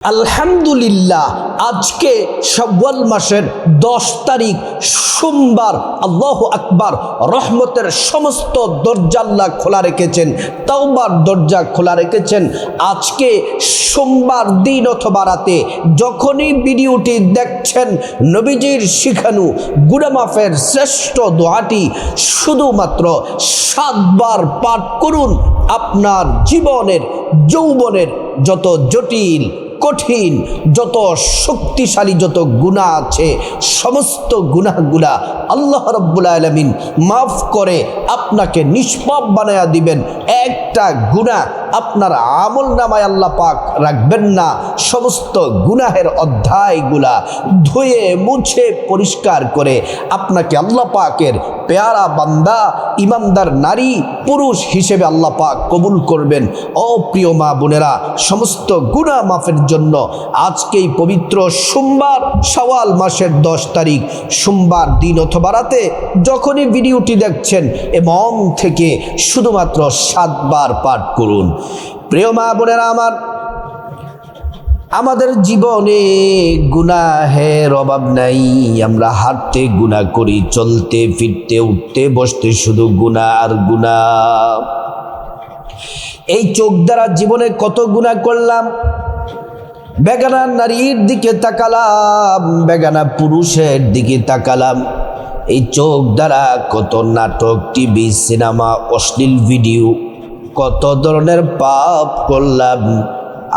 আলহামদুলিল্লাহ, আজকে শাওয়াল মাসের 10 তারিখ সোমবার। আল্লাহু আকবার। রহমতের সমস্ত দরজা আল্লাহ খোলা রেখেছেন, তাওবার দরজা খোলা রেখেছেন। আজকে সোমবার দিন অথবা রাতে যখনই ভিডিওটি দেখছেন, নবীজির শিখানো গুনাহ মাফের শ্রেষ্ঠ দোয়াটি শুধুমাত্র 7 বার পাঠ করুন। আপনার জীবনের যৌবনের যত জটিল কঠিন যত শক্তিশালী যত গুনাহ আছে, সমস্ত গুনাহগুলা আল্লাহ রাব্বুল আলামিন মাফ করে আপনাকে নিষ্পাপ বানায়া দিবেন। একটা গুনাহ আপনার আমল নামায় আল্লাহ পাক রাখবেন না। সমস্ত গুনাহের অধ্যায়গুলা ধুয়ে মুছে পরিষ্কার করে আপনাকে আল্লাহ পাকের পেয়ারা বান্দা, ইমানদার নারী পুরুষ হিসেবে আল্লাহ পাক কবুল করবেন। ও প্রিয় মা বোনেরা, সমস্ত গুনাহ মাফের জন্য আজকেই পবিত্র সোমবার, শাওয়াল মাসের 10 তারিখ সোমবার দিন অথবা রাতে যখনই ভিডিওটি দেখছেন, মন থেকে শুধুমাত্র 7 বার পাঠ করুন। প্রিয় মা বোনেরা আমার, আমাদের জীবনে গুনাহের অভাব নাই। আমরা হাঁটতে গুনাহ করি, চলতে ফিরতে উঠতে বসতে শুধু গুনাহ আর গুনাহ। এই চোখ দ্বারা জীবনে কত গুনাহ করলাম। বেগানা নারীর দিকে তাকালাম, বেগানা পুরুষের দিকে তাকালাম। এই চোখ দ্বারা কত নাটক, টিভি, সিনেমা, অশ্লীল ভিডিও, কত ধরনের পাপ করলাম।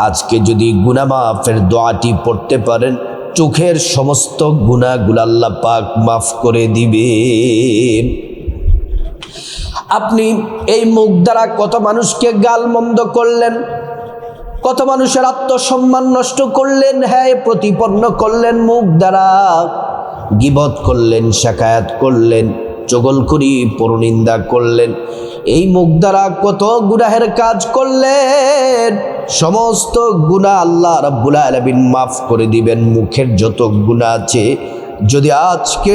আজকে যদি গুনাহ মাফের দোয়াটি পড়তে পারেন, চোখের সমস্ত গুনাহগুলো আল্লাহ পাক মাফ করে দিবেন। আপনি এই মুখ দ্বারা কত মানুষকে গালমন্দ করলেন, কত মানুষের আত্মসম্মান নষ্ট করলেন, হ্যাঁ প্রতিপন্ন করলেন মুখ দ্বারা। গীবত করলেন, শাকায়াত করলেন, চগলখড়ি পরনিন্দা করলেন। এই মুখ দ্বারা কত গুনাহের কাজ করলেন। সমস্ত গুনাহ আল্লাহ রাব্বুল আলামিন মাফ করে দিবেন। মুখের যত গুনাহ আছে, যদি আজকে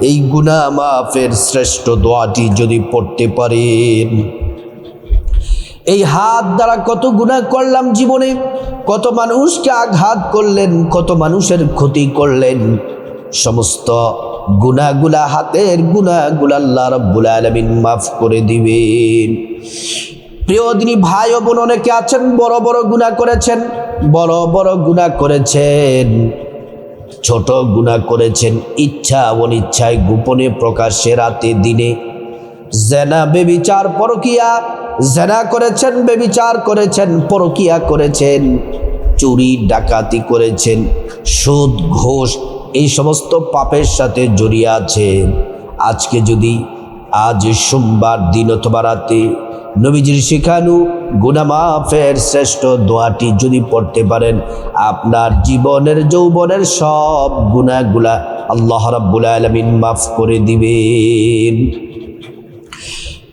এই গুনাহ মাফের শ্রেষ্ঠ দোয়াটি যদি পড়তে পারেন। এই হাত দ্বারা কত গুনাহ করলাম জীবনে, কত মানুষকে আঘাত করলেন, কত মানুষের ক্ষতি করলেন। সমস্ত গুনাহগুলা, হাতের গুনাহগুলা আল্লাহ রাব্বুল আলামিন মাফ করে দিবেন। প্রিয় দিনী ভাই ও বোন, অনেকে আছেন বড় বড় গুনাহ করেছেন, বড় বড় গুনাহ করেছেন, ছোট গুনাহ করেছেন, ইচ্ছা অনিচ্ছায়, গোপনে প্রকাশ্যে, রাতে দিনে। জেনা, বেবিচার, পরকিয়া, জেনা করেছেন, বেবিচার করেছেন, পরকিয়া করেছেন, চুরি ডাকাতি করেছেন, সুদ ঘুষ, এই সমস্ত পাপের সাথে জড়িয়ে আছেন। আজকে যদি আজ সোমবার দিন অথবা রাতে নবীজির শিখানো গুনাহ মাফের শ্রেষ্ঠ দোয়াটি যদি পড়তে পারেন, আপনার জীবনের যৌবনের সব গুনাহগুলা আল্লাহ রাব্বুল আলামিন মাফ করে দিবেন।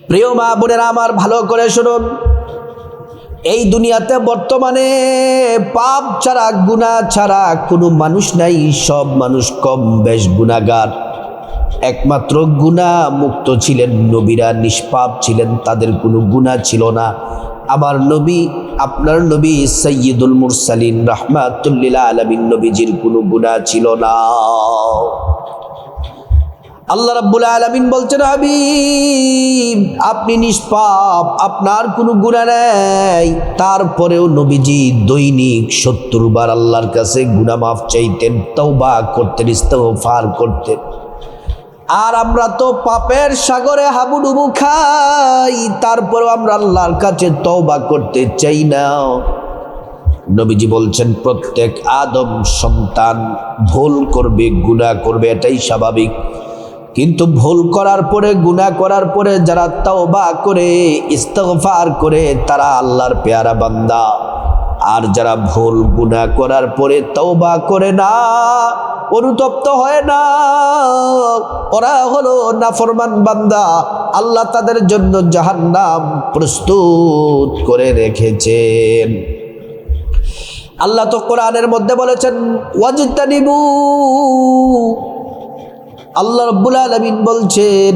প্রিয় মা বোনেরা আমার, ভালো করে শুনুন। এই দুনিয়াতে বর্তমানে পাপ ছাড়া, গুনাহ ছাড়া কোনো মানুষ নাই। সব মানুষ কম বেশ গুনাহগার। একমাত্র গুনাহ মুক্ত ছিলেন নবীরা, নিষ্পাপ ছিলেন, তাদের কোনো গুনাহ ছিল না। আমার নবী, আপনার নবী সাইয়্যিদুল মুরসালিন রাহমাতুল লিল আলামিন, নবীজির কোনো গুনাহ ছিল না। আল্লাহ রাব্বুল আলামিন বলছেন, হাবিব আপনি নিষ্পাপ, আপনার কোনো গুনাহ নেই। তারপরেও নবীজি দৈনিক 70 বার আল্লাহর কাছে গুনাহ মাফ চাইতেন, তওবা করতেন, ইস্তিগফার করতেন। আর আমরা তো পাপের সাগরে হাবুডুবু খাই, তারপরেও আমরা আল্লাহর কাছে তওবা করতে চাই না। নবীজি বলছেন, প্রত্যেক আদম সন্তান ভুল করবে, গুনাহ করবে, এটাই স্বাভাবিক। কিন্তু ভুল করার পরে, গুনাহ করার পরে যারা তওবা করে, ইস্তিগফার করে, তারা আল্লাহর পেয়ারা বান্দা। আর যারা ভুল গুনাহ করার পরে তওবা করে না, অনুতপ্ত হয় না, ওরা হলো নাফরমান বান্দা। আল্লাহ তাদের জন্য জাহান্নাম প্রস্তুত করে রেখেছেন। আল্লাহ তো কোরআনের মধ্যে বলেছেন, ওয়াজতানিবু, আল্লাহ রাব্বুল আলামিন বলছেন,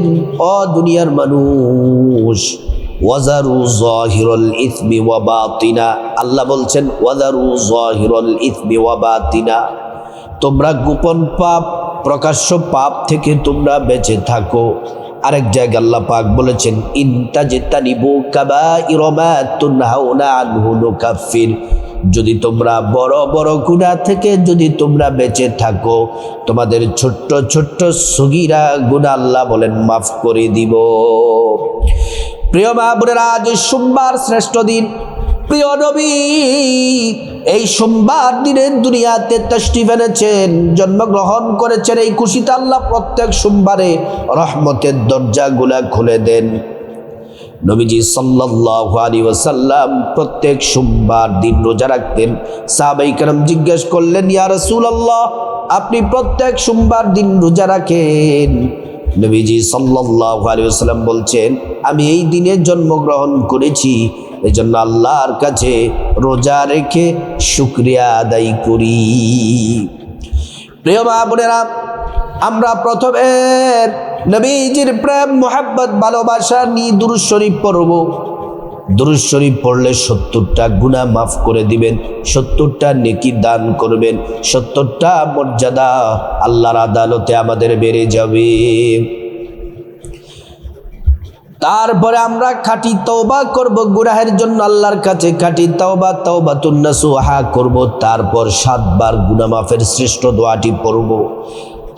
ও দুনিয়ার মানুষ, ওয়াজারু যাহিরাল ইসমি ওয়া বাতিনা, আল্লাহ বলছেন ওয়াজারু যাহিরাল ইসমি ওয়া বাতিনা, তোমরা গোপন পাপ প্রকাশ্য পাপ থেকে তোমরা বেঁচে থাকো। আরেক জায়গায় আল্লাহ পাক বলেছেন ইনতাজতানিবু কাবাইরা মা তুনহাউনা আনহু নুকাফির, যদি তোমরা বড় বড় গুনাহ থেকে যদি তোমরা বেঁচে থাকো, তোমাদের ছোট্ট ছোট্ট সগীরা গুনাহ আল্লাহ বলেন মাফ করে দিব। প্রিয় মা বোনেরা, আজ সোমবার শ্রেষ্ঠ দিন, প্রিয় নবী এই সোমবার দিনে দুনিয়াতে তাশরিফ এনেছেন, জন্মগ্রহণ করেছেন। এই খুশিতে আল্লাহ প্রত্যেক সোমবারে রহমতের দরজাগুলা খুলে দেন। নবীজি সাল্লাল্লাহু আলাইহি ওয়াসাল্লাম প্রত্যেক সোমবার দিন রোজা রাখতেন। সাহাবায়ে কেরাম জিজ্ঞেস করলেন, ইয়া রাসূলুল্লাহ, আপনি প্রত্যেক সোমবার দিন রোজা রাখেন? নবীজি সাল্লাল্লাহু আলাইহি ওয়াসাল্লাম বলছেন, আমি এই দিনে জন্মগ্রহণ করেছি, এজন্য আল্লাহর কাছে রোজা রেখে শুকরিয়া আদায় করি। প্রিয় মা বোনেরা, আমরা প্রথমে নবীজির প্রেম মোহাব্বত ভালোবাসা নিয়ে দুরূদ শরীফ পড়ব। দুরূদ শরীফ পড়লে ৭০টা গুনাহ মাফ করে দিবেন, ৭০টা নেকি দান করবেন, ৭০টা মর্যাদা আল্লাহর আদালতে আমাদের বেড়ে যাবে। তারপরে আমরা খাঁটি তওবা করব, গুনাহের জন্য আল্লাহর কাছে খাঁটি তওবা, তাওবাতুন নাসুহা করব। তারপর ৭ বার গুনাহ মাফের শ্রেষ্ঠ দোয়াটি পড়ব।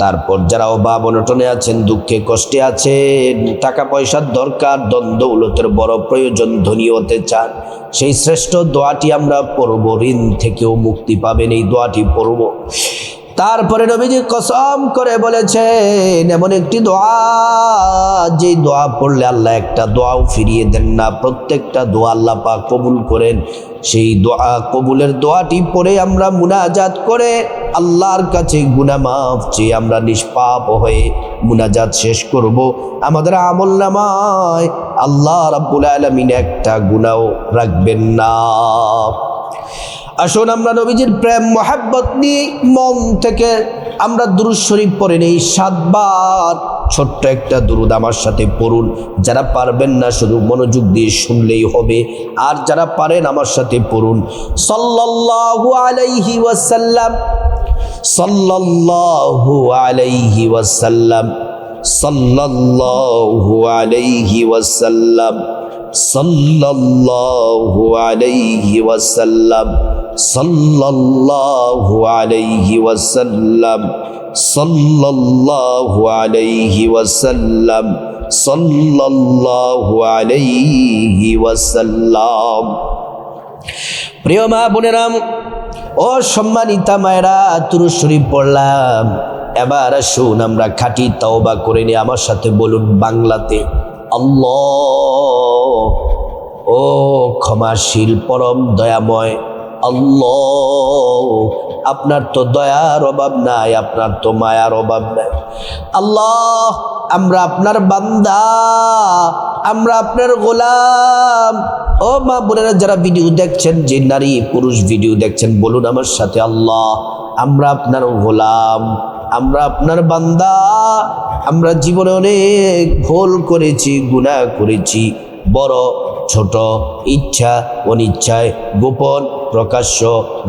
তারপর যারা অভাব অনটনে আছেন, দুঃখে কষ্টে আছেন, টাকা পয়সার দরকার, দ্বন্দ্ব উলতের বড় প্রয়োজন, ধনী হতে চান, সেই শ্রেষ্ঠ দোয়াটি আমরা পড়ব। ঋণ থেকেও মুক্তি পাবেন এই দোয়াটি পড়ব। তারপরে নবীজি কসম করে বলেছেন, এমন একটি দোয়া যে দোয়া পড়লে আল্লাহ একটা দোয়াও ফিরিয়ে দেন না, প্রত্যেকটা দোয়া আল্লাহ পাক কবুল করেন। সেই দোয়া কবুলের দোয়াটি পড়ে আমরা মুনাজাত করে আল্লাহর কাছে গুনাহ মাফ চেয়ে আমরা নিষ্পাপ হয়ে মুনাজাত শেষ করব। আমাদের আমলনামায় আল্লাহ রাব্বুল আলামিন একটা গুনাহও রাখবেন না। আসুন আমরা নবীজির প্রেম মোহাব্বত নিয়ে মন থেকে আমরা দুরূদ শরীফ পড়ে নেই ৭ বার। ছোট্ট একটা দুরূদ আমার সাথে পড়ুন। যারা পারবেন না শুধু মনোযোগ দিয়ে শুনলেই হবে, আর যারা পারেন আমার সাথে পড়ুন। সাল্লাল্লাহু আলাইহি ওয়াসাল্লাম, সাল্লাল্লাহু আলাইহি ওয়াসাল্লাম, সাল্লাল্লাহু আলাইহি ওয়াসাল্লাম, সাল্লাল্লাহু আলাইহি ওয়াসাল্লাম, সাল্লাল্লাহু আলাইহি ওয়াসাল্লাম, সাল্লাল্লাহু আলাইহি ওয়াসাল্লাম, সাল্লাল্লাহু আলাইহি ওয়াসাল্লাম। প্রিয় মা বোনেরা ও সম্মানিতা মায়েরা, দুরূদ শরীফ পড়লাম। এবার আসুন আমরা খাঁটি তওবা করে নিই। আমার সাথে বলুন বাংলাতে, আল্লাহ ও ক্ষমাশীল পরম দয়াময় আল্লাহ, আপনার তো দয়ার অভাব নাই, আপনার তো মায়ার অভাব নাই। আল্লাহ, আমরা আপনার বান্দা, আমরা আপনার গোলাম। ও মা বোনেরা যারা ভিডিও দেখছেন, যে নারী পুরুষ ভিডিও দেখছেন, বলুন আমার সাথে, আল্লাহ আমরা আপনার গোলাম, আমরা আপনার বান্দা। আমরা জীবনে অনেক ভুল করেছি, গুনাহ করেছি, বড় ছোট, ইচ্ছা অনিচ্ছায়, গোপন প্রকাশ্য,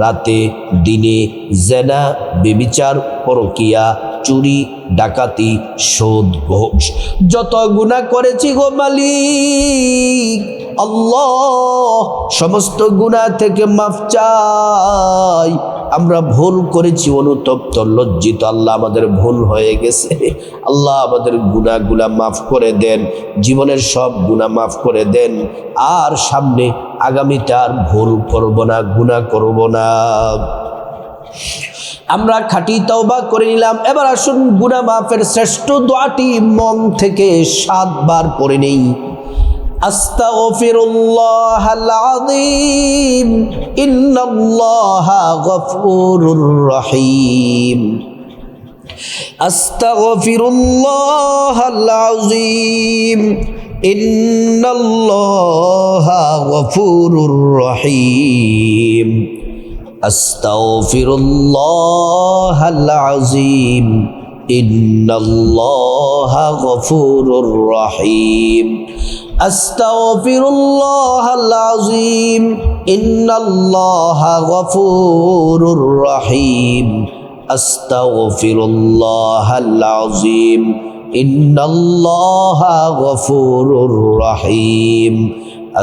রাতে দিনে, জেনা ব্যভিচার, পরকিয়া, চুরি ডাকাতি, সুদ ঘুষ, যত গুনাহ করেছি গো মালিক আল্লাহ, সমস্ত গুনাহ থেকে মাফ চাই। আমরা ভুল করেছি, অনুতপ্ত লজ্জিত। আল্লাহ আমাদের ভুল হয়ে গেছে, আল্লাহ আমাদের গুনাহগুলা মাফ করে দেন, জীবনের সব গুনাহ মাফ করে দেন। আর সামনে আগামীতে আর ভুল করব না, গুনাহ করব না। আমরা খাঁটি তওবা করে নিলাম। এবার আসুন গুনাহ মাফের শ্রেষ্ঠ দোয়াটি মন থেকে ৭ বার পড়ে নেই। আস্তাগফিরুল্লাহাল আযীম ইন্নাল্লাহা গফুরুর রহিম। আস্তাগফিরুল্লাহাল আযীম ইন্নাল্লাহা গফুরুর রহিম। আস্তাগফিরুল্লাহাল আযীম ইন্নাল্লাহা গফুরুর রহিম। আস্তাগফিরুল্লাহাল আযীম ইন্নাল্লাহা গফুরুর রহিম আস্তাগফিরুল্লাহাল আযীম ইন্নাল্লাহা গফুরুর রহিম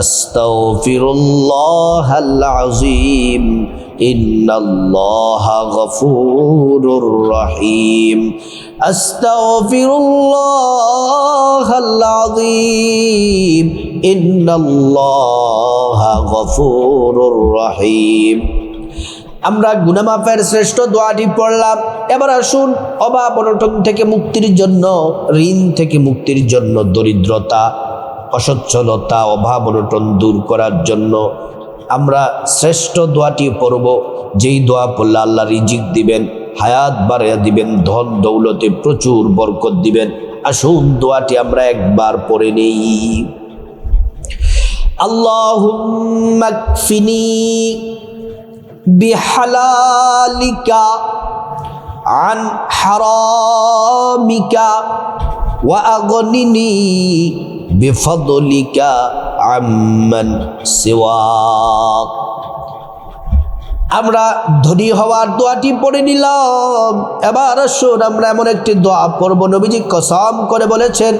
আস্তাগফিরুল্লাহাল আযীম ইন্নাল্লাহা গফুরুর রহিম আস্তাগফিরুল্লাহাল আযীম ইন্নাল্লাহা গফুরুর রহিম। আমরা গুনাহ মাফের শ্রেষ্ঠ দোয়াটি পড়লাম। এবার আসুন অভাব অনটন থেকে মুক্তির জন্য, ঋণ থেকে মুক্তির জন্য, দরিদ্রতা, অসচ্ছলতা, অভাব অনটন দূর করার জন্য আমরা শ্রেষ্ঠ দোয়াটি পড়ব, যেই দোয়া পড়লে আল্লাহ রিজিক দিবেন, হায়াত বাড়িয়ে দিবেন, ধন দৌলতে প্রচুর বরকত দিবেন। আসুন দোয়াটি আমরা একবার পড়ে নেই। আল্লাহুম্মা কফিনি বিহালালিকা আন হারামিকা ওয়া আগনিনি বিফদলিকা আম্মান সিওয়াক। আমরা ধনী হওয়ার দোয়াটি পড়ে নিলাম। এবার আসুন আমরা এমন একটি দোয়া পড়ব, নবীজি কসম করে বলেছেন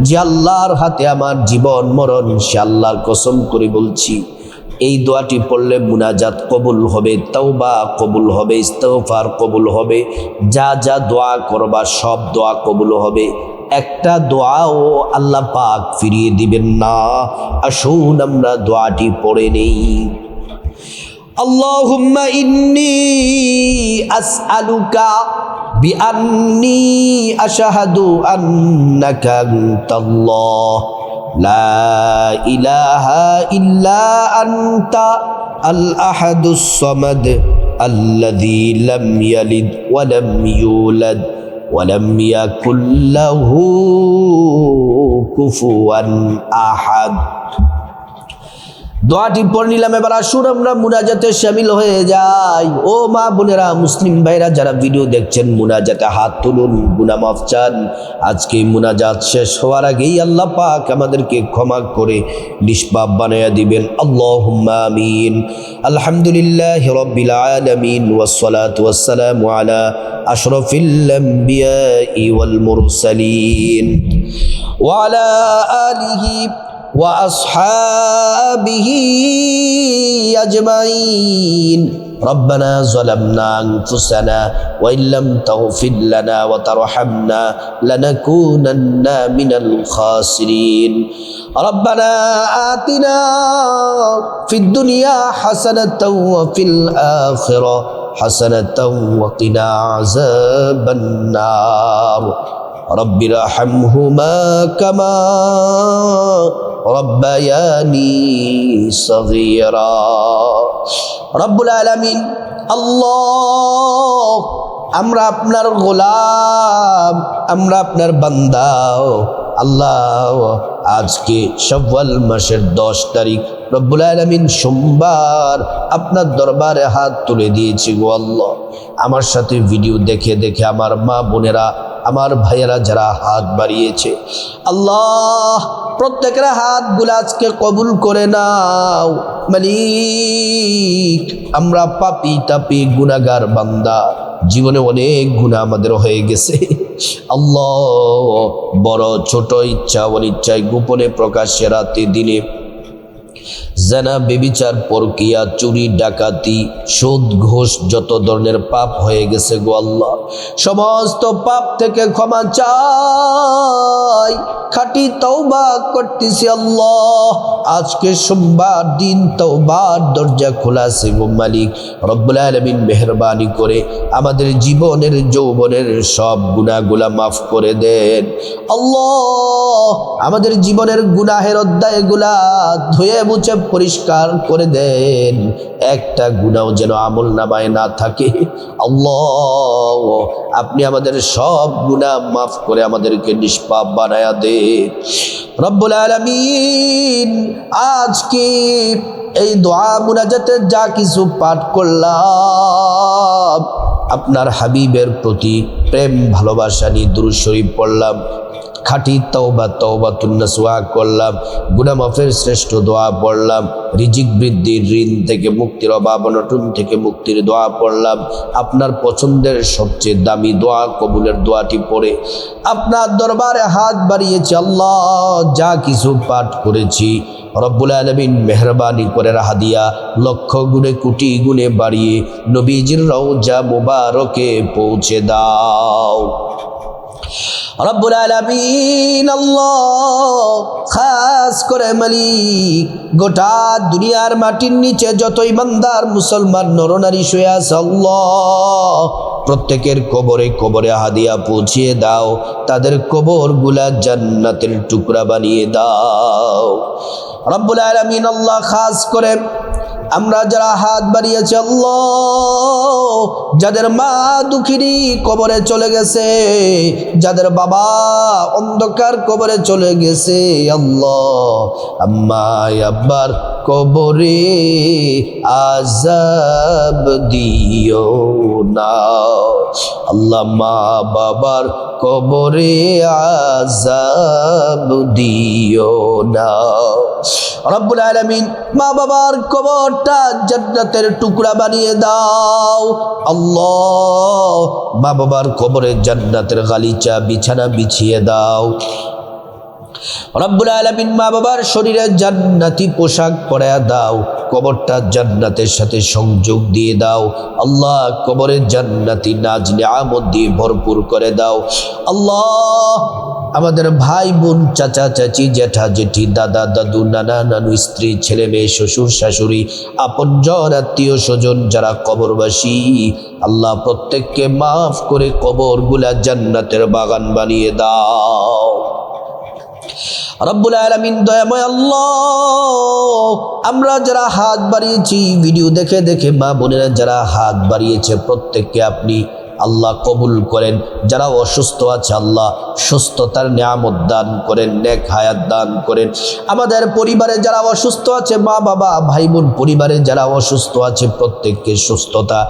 যে আল্লাহর হাতে আমার জীবন মরণ, সে আল্লাহর কসম করে বলছি, এই দোয়াটি পড়লে মুনাজাত কবুল হবে, তাওবা কবুল হবে, ইস্তিগফার কবুল হবে, যা যা দোয়া করবা সব দোয়া কবুল হবে। একটা দোয়াও আল্লাহ পাক ফিরিয়ে দিবেন না। আসুন আমরা দোয়াটি পড়ে নেই। আল্লাহুম্মা ইন্নী আসআলুকা বিআন্নী আশহাদু আন্নাকা আনতাল্লাহ লা ইলাহা ইল্লা আনতা আল আহাদুস সামাদ আল্লাযী লাম ইয়ালিদ ওয়া লাম ইউলাদ ওয়া লাম ইয়াকুল লাহু কুফুয়ান আহাদ। দোয়াটি পড়ে নিলাম। এবার আসুন আমরা মুনাজাতে শামিল হয়ে যাই। ও মা বোনেরা, মুসলিম ভাইরা যারা ভিডিও দেখছেন, মুনাজাতে হাত তুলুন, গুনাহ মাফ চান। আজকে মুনাজাত শেষ হওয়ার আগেই আল্লাহ পাক আমাদেরকে ক্ষমা করে নিষ্পাপ বানায়া দিবেন। আল্লাহুম্মা আমিন। আলহামদুলিল্লাহি রাব্বিল আলামিন ওয়াসসালাতু ওয়াসসালামু আলা আশরাফিল আমবিয়াই ওয়াল মুরসালিন ওয়া আলা আলিহি وأصحابه أجمعين ربنا ظلمنا أنفسنا وإن لم تغفر لنا وترحمنا لنكونن من الخاسرين ربنا آتنا في الدنيا حسنة وفي الآخرة حسنة وقنا عذاب النار رب ارحمهما كما ربياني صغيرا রব্বুল আলামিন আল্লাহ, আমরা আপনার গোলাম, আমরা আপনার বান্দা। আল্লাহ, আজকে শাওয়াল মাসের 10 তারিখ রব্বুল আলামিন সোমবার আপনার দরবারে হাত তুলে দিয়েছি গো আল্লাহ। আমার সাথে ভিডিও দেখে দেখে আমার মা বোনেরা, আমার ভাইয়েরা যারা হাত বাড়িয়েছে, আল্লাহ প্রত্যেকের হাতগুলো আজকে কবুল করে নাও মালিক। আমরা পাপী তাপী গুনাহগার বান্দা, জীবনে অনেক গুনাহ আমাদের হয়ে গেছে আল্লাহ। বড় ছোট, ইচ্ছা অনিচ্ছায়, গোপনে প্রকাশ্যে, রাতে দিনে, জানা, বেবিচার, পরকিয়া, চুরি, ডাকাতি, সুদ, ঘুষ, যত ধরনের পাপ হয়ে গেছে গো আল্লাহ। সমস্ত পাপ থেকে ক্ষমা চাই, খাঁটি তওবা করতেছি আল্লাহ। আজকে সোমবার দিন, তওবার দরজা খোলা আছে গো মালিক। রব্বুল আলামিন মেহেরবানি করে আমাদের জীবনের যৌবনের সব গুনাহগুলা মাফ করে দেন আল্লাহ। আমাদের জীবনের গুনাহের অধ্যায়গুলা ধুয়ে মুছে পরিষ্কার করে দেন। একটা গুনাহ যেন আমল নামায় না থাকে আল্লাহ। আপনি আমাদের সব গুনাহ মাফ করে আমাদেরকে নিষ্পাপ বানায়া দে রব্বুল আলামিন। আজকে এই দোয়া মুনাজাতে যা কিছু পাঠ করলাম, আপনার হাবিবের প্রতি প্রেম ভালোবাসা নিয়ে দুরূদ শরীফ পড়লাম, খাঁটি তওবাতুন নাসুহা করলাম, গুনাহ মাফের শ্রেষ্ঠ দোয়া পড়লাম, রিজিক বৃদ্ধির, ঋণ থেকে মুক্তির, অভাব অনটন থেকে মুক্তির দোয়া পড়লাম। আপনার পছন্দের সবচেয়ে দামি দোয়া কবুলের দোয়াটি পড়ে আপনার দরবারে হাত বাড়িয়েছি। আল্লাহ, যা কিছু পাঠ করেছি রব্বুল আলামিন মেহরবানি করে হাদিয়া লক্ষ গুণে কোটি গুণে বাড়িয়ে নবীজির রওজা মুবারকে পৌঁছে দাও। রব্বুল আলামিন আল্লাহ, খাস করে মালিক, গোটা দুনিয়ার মাটির নিচে যত ইমানদার মুসলমান নরনারী শুয়ে আছে আল্লাহ, প্রত্যেকের কবরে কবরে হাদিয়া পৌঁছিয়ে দাও, তাদের কবরগুলা জান্নাতের টুকরা বানিয়ে দাও। রব্বুল আলামিন আল্লাহ, খাস করে আমরা যারা হাত বাড়িয়েছি আল্লাহ, যাদের মা দুঃখিনী কবরে চলে গেছে, যাদের বাবা অন্ধকার কবরে চলে গেছে আল্লাহ, আম্মা আব্বার কবরে আযাব দিও না আল্লাহ, মা বাবার কবরে আযাব দিও না। রব্বুল আলামিন মা বাবার কবরটা জান্নাতের টুকরা বানিয়ে দাও আল্লাহ, মা বাবার কবরে জান্নাতের গালিচা বিছানা বিছিয়ে দাও। রব্বুল আলামিন মা বাবার শরীরে জান্নাতি পোশাক পরায়া দাও, কবরটা জান্নাতের সাথে সংযোগ দিয়ে দাও আল্লাহ, কবরে জান্নাতি নাজ নিয়ামত দিয়ে ভরপুর করে দাও আল্লাহ। আমাদের ভাই বোন, চাচা চাচি, জ্যাঠা জেঠি, দাদা দাদু, নানা নানু, স্ত্রী ছেলে মেয়ে, শ্বশুর শাশুড়ি, আপনজন আত্মীয় স্বজন যারা কবরবাসী আল্লাহ, প্রত্যেককে মাফ করে কবরগুলা জান্নাতের বাগান বানিয়ে দাও। রব্বুল আলামিন দয়াময় আল্লাহ, আমরা যারা হাত বাড়িয়েছি, ভিডিও দেখে দেখে মা বোনেরা যারা হাত বাড়িয়েছে, প্রত্যেককে আপনি আল্লাহ কবুল করেন। যারা অসুস্থ আছে আল্লাহ সুস্থতার নিয়ামত দান করেন, নেক হায়াত দান করেন। আমাদের পরিবারে যারা অসুস্থ আছে, মা বাবা ভাই বোন পরিবারে যারা অসুস্থ আছে, প্রত্যেককে সুস্থতা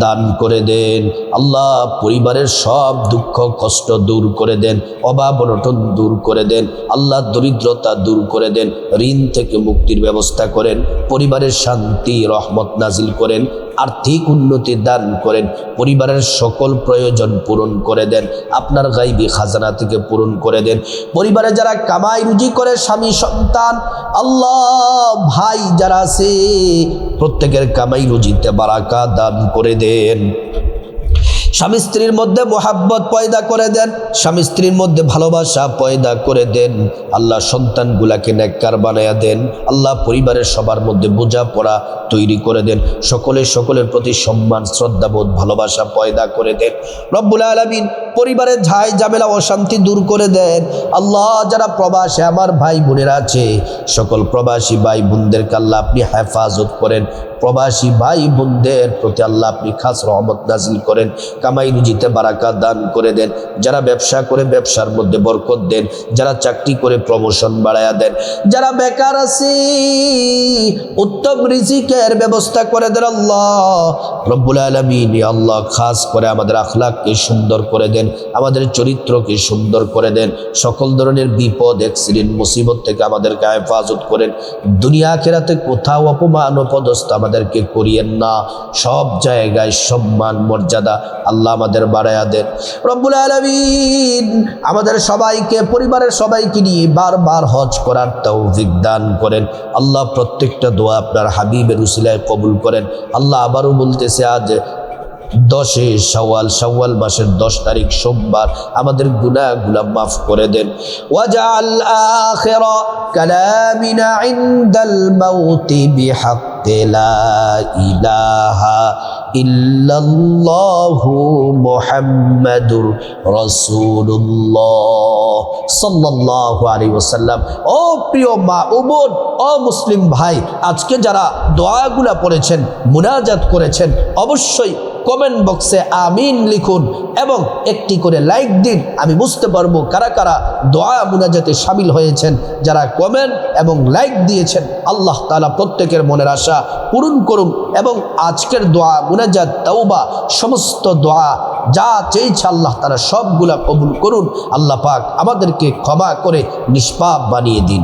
দান করে দেন আল্লাহ। পরিবারের সব দুঃখ কষ্ট দূর করে দেন, অভাব অনটন দূর করে দেন আল্লাহ, দরিদ্রতা দূর করে দেন, ঋণ থেকে মুক্তির ব্যবস্থা করেন, পরিবারের শান্তি রহমত নাজিল করেন, আর্থিক উন্নতি দান করেন, পরিবারের সকল প্রয়োজন পূরণ করে দেন, আপনার গাইবী খাজানা থেকে পূরণ করে দেন। পরিবারে যারা কামাই রুজি করে, স্বামী সন্তান আল্লাহ ভাই যারা আছে, প্রত্যেকের কামাই রুজিতে বারাকা দান করে দেন। স্বামী স্ত্রীর মধ্যে মোহাব্বত পয়দা করে দেন, স্বামী স্ত্রীর মধ্যে ভালোবাসা পয়দা করে দেন আল্লাহ। সন্তানগুলাকে নেককার বানায়া দেন আল্লাহ। পরিবারের সবার মধ্যে বোঝাপড়া তৈরি করে দেন, সকলের প্রতি সম্মান শ্রদ্ধাবোধ ভালোবাসা পয়দা করে দেন রব্বুল আলামিন। পরিবারের ঝাই ঝামেলা অশান্তি দূর করে দেন আল্লাহ। যারা প্রবাসে আমার ভাই বোনেরা আছে, সকল প্রবাসী ভাই বোনদেরকে আল্লাহ আপনি হেফাজত করেন। প্রবাসী ভাই বোনদের প্রতি আল্লাহ আপনি খাস রহমত নাজিল করেন, কামাই রুজিতে বারাকা দান করে দেন। যারা ব্যবসা করে ব্যবসার মধ্যে বরকত দেন, যারা চাকরি করে প্রমোশন বাড়ায়া দেন, যারা বেকার আছে উত্তম রিজিকের ব্যবস্থা করে দেন আল্লাহ রব্বুল আলামিন। আল্লাহ খাস করে আমাদের আখলাককে সুন্দর করে দেন, আমাদের চরিত্রকে সুন্দর করে দেন। সকল ধরনের বিপদ অ্যাক্সিডেন্ট মুসিবত থেকে আমাদেরকে হেফাজত করেন। দুনিয়া আখিরাতে কোথাও অপমান অপদস্থ আমাদেরকে করিয়েন না। সব জায়গায় সম্মান মর্যাদা আল্লাহ আমাদের বাড়ায়া দেন রব্বুল আলামিন। আমাদের সবাইকে, পরিবারের সবাইকে নিয়ে বারবার হজ করার তৌফিক দান করেন আল্লাহ। প্রত্যেকটা দোয়া আপনার হাবিবের উসিলায় কবুল করেন আল্লাহ। আবারও বলতেছে, আজ 10 শাওয়াল মাসের 10 তারিখ সোমবার, আমাদের গুনাহগুলো মাফ করে দেন। ওয়াজআল আখিরা কালামিনা ইনদাল মাউতি বিহাক্কি লা ইলাহা ইল্লাল্লাহু মুহাম্মাদুর রাসূলুল্লাহ সাল্লাল্লাহু আলাইহি ওয়াসাল্লাম। ও প্রিয় মা ও বোন, ও মুসলিম ভাই, আজকে যারা দোয়াগুলা পড়েছেন, মুনাজাত করেছেন, অবশ্যই কমেন্ট বক্সে আমিন লিখুন এবং একটি করে লাইক দিন। আমি বুঝতে পারবো কারা কারা দোয়া মুনাজাতে শামিল হয়েছেন। যারা কমেন্ট এবং লাইক দিয়েছেন, আল্লাহ তাআলা প্রত্যেকের মনের আশা পূরণ করুন এবং আজকের দোয়া মুনাজাত তাওবা সমস্ত দোয়া যা চেয়েছে আল্লাহ তাআলা সবগুলা কবুল করুন। আল্লাহ পাক আমাদেরকে ক্ষমা করে নিষ্পাপ বানিয়ে দিন।